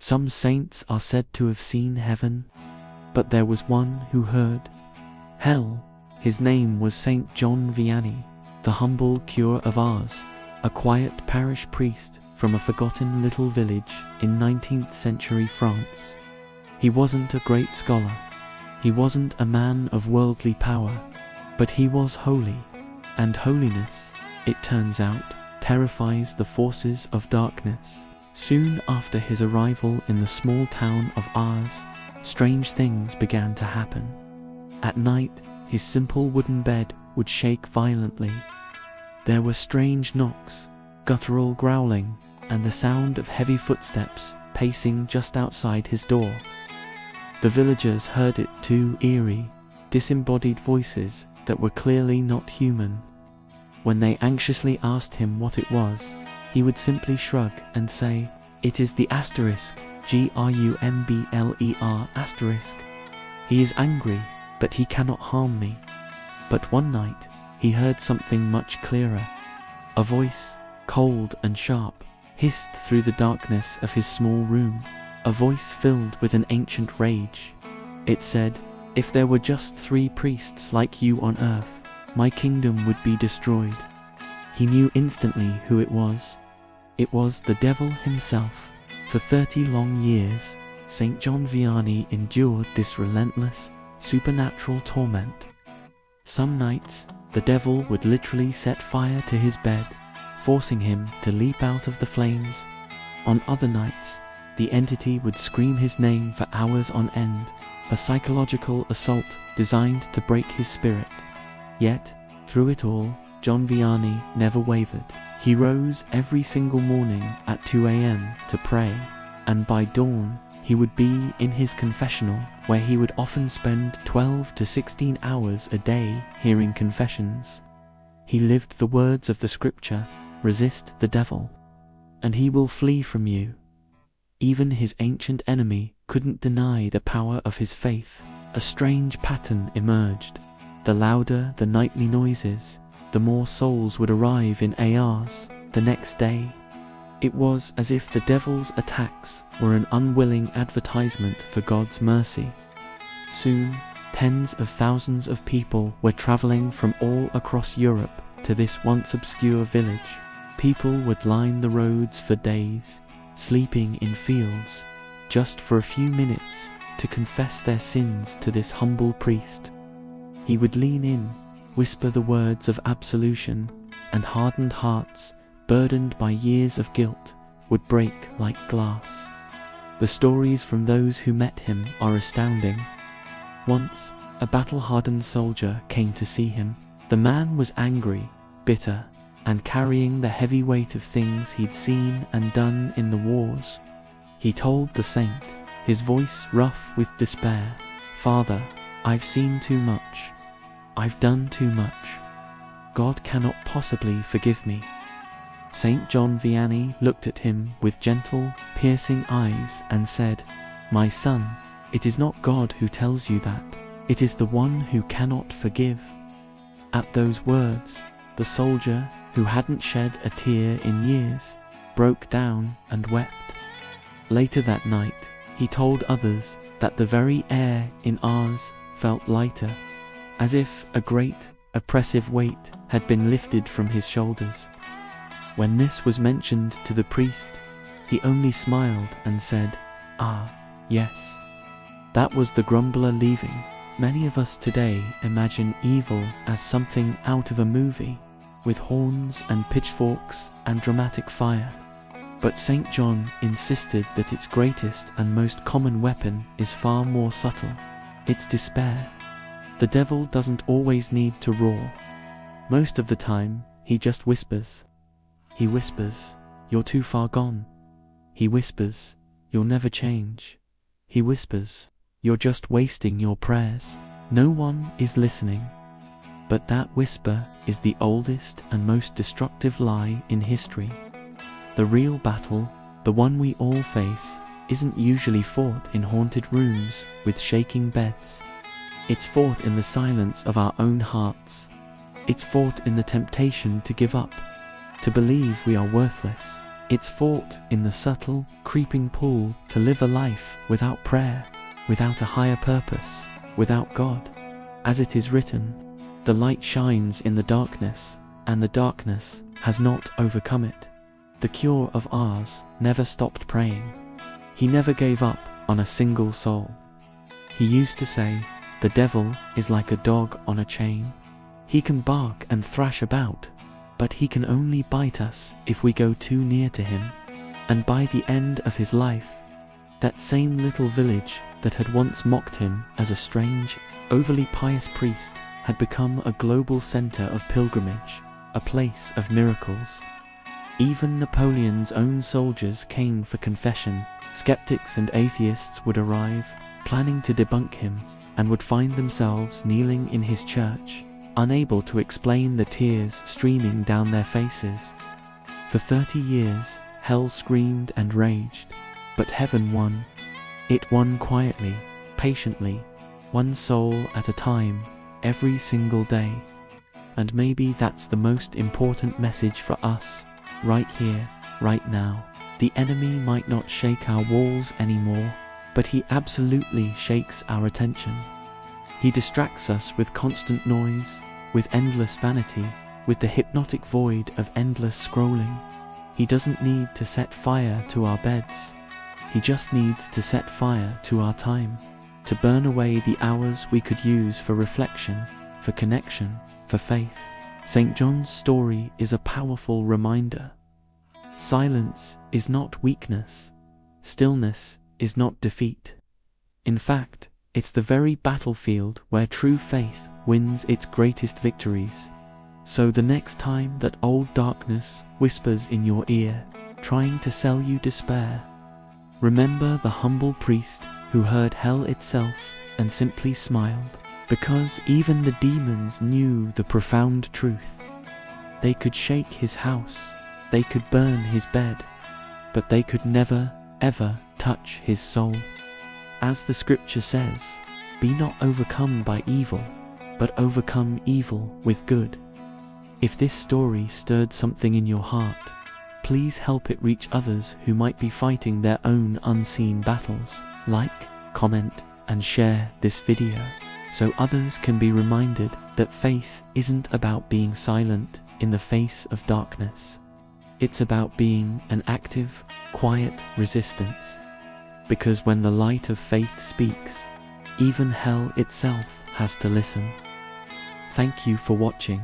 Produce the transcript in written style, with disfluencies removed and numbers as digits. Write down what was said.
Some saints are said to have seen heaven, but there was one who heard hell. His name was Saint John Vianney, the humble Curé of Ars, a quiet parish priest from a forgotten little village in 19th century France. He wasn't a great scholar. He wasn't a man of worldly power, but he was holy, and holiness, it turns out, terrifies the forces of darkness. Soon after his arrival in the small town of Ars, strange things began to happen. At night, his simple wooden bed would shake violently. There were strange knocks, guttural growling, and the sound of heavy footsteps pacing just outside his door. The villagers heard it too, eerie, disembodied voices that were clearly not human. When they anxiously asked him what it was, he would simply shrug and say, "It is the asterisk, Grumbler asterisk. He is angry, but he cannot harm me." But one night, he heard something much clearer. A voice, cold and sharp, hissed through the darkness of his small room, a voice filled with an ancient rage. It said, "If there were just 3 priests like you on earth, my kingdom would be destroyed." He knew instantly who it was. It was the devil himself. For 30 long years, Saint John Vianney endured this relentless, supernatural torment. Some nights, the devil would literally set fire to his bed, forcing him to leap out of the flames. On other nights, the entity would scream his name for hours on end, a psychological assault designed to break his spirit. Yet, through it all, John Vianney never wavered. He rose every single morning at 2 a.m. to pray, and by dawn, he would be in his confessional, where he would often spend 12 to 16 hours a day hearing confessions. He lived the words of the scripture, "Resist the devil, and he will flee from you." Even his ancient enemy couldn't deny the power of his faith. A strange pattern emerged. The louder the nightly noises, the more souls would arrive in Ars the next day. It was as if the devil's attacks were an unwilling advertisement for God's mercy. Soon, tens of thousands of people were traveling from all across Europe to this once obscure village. People would line the roads for days, sleeping in fields, just for a few minutes to confess their sins to this humble priest. He would lean in, whisper the words of absolution, and hardened hearts, burdened by years of guilt, would break like glass. The stories from those who met him are astounding. Once, a battle-hardened soldier came to see him. The man was angry, bitter, and carrying the heavy weight of things he'd seen and done in the wars. He told the saint, his voice rough with despair, "Father, I've seen too much. I've done too much. God cannot possibly forgive me." Saint John Vianney looked at him with gentle, piercing eyes and said, "My son, it is not God who tells you that. It is the one who cannot forgive." At those words, the soldier, who hadn't shed a tear in years, broke down and wept. Later that night, he told others that the very air in Ars felt lighter, as if a great, oppressive weight had been lifted from his shoulders. When this was mentioned to the priest, he only smiled and said, "Ah, yes." That was the grumbler leaving. Many of us today imagine evil as something out of a movie, with horns and pitchforks and dramatic fire. But Saint John insisted that its greatest and most common weapon is far more subtle. It's despair. The devil doesn't always need to roar. Most of the time, he just whispers. He whispers, "You're too far gone." He whispers, "You'll never change." He whispers, "You're just wasting your prayers." No one is listening. But that whisper is the oldest and most destructive lie in history. The real battle, the one we all face, isn't usually fought in haunted rooms with shaking beds. It's fought in the silence of our own hearts. It's fought in the temptation to give up, to believe we are worthless. It's fought in the subtle, creeping pull to live a life without prayer, without a higher purpose, without God. As it is written, the light shines in the darkness, and the darkness has not overcome it. The Curé of Ars never stopped praying. He never gave up on a single soul. He used to say, "The devil is like a dog on a chain. He can bark and thrash about, but he can only bite us if we go too near to him." And by the end of his life, that same little village that had once mocked him as a strange, overly pious priest had become a global center of pilgrimage, a place of miracles. Even Napoleon's own soldiers came for confession. Skeptics and atheists would arrive, planning to debunk him, and would find themselves kneeling in his church, unable to explain the tears streaming down their faces. For 30 years, hell screamed and raged, but heaven won. It won quietly, patiently, one soul at a time, every single day. And maybe that's the most important message for us, right here, right now. The enemy might not shake our walls anymore, but he absolutely shakes our attention. He distracts us with constant noise, with endless vanity, with the hypnotic void of endless scrolling. He doesn't need to set fire to our beds. He just needs to set fire to our time, to burn away the hours we could use for reflection, for connection, for faith. Saint John's story is a powerful reminder. Silence is not weakness. Stillness is not defeat. In fact, it's the very battlefield where true faith wins its greatest victories. So the next time that old darkness whispers in your ear, trying to sell you despair, remember the humble priest who heard hell itself and simply smiled, because even the demons knew the profound truth. They could shake his house, they could burn his bed, but they could never, ever touch his soul. As the scripture says, "Be not overcome by evil, but overcome evil with good." If this story stirred something in your heart, please help it reach others who might be fighting their own unseen battles. Like, comment, and share this video, so others can be reminded that faith isn't about being silent in the face of darkness. It's about being an active, quiet resistance. Because when the light of faith speaks, even hell itself has to listen. Thank you for watching.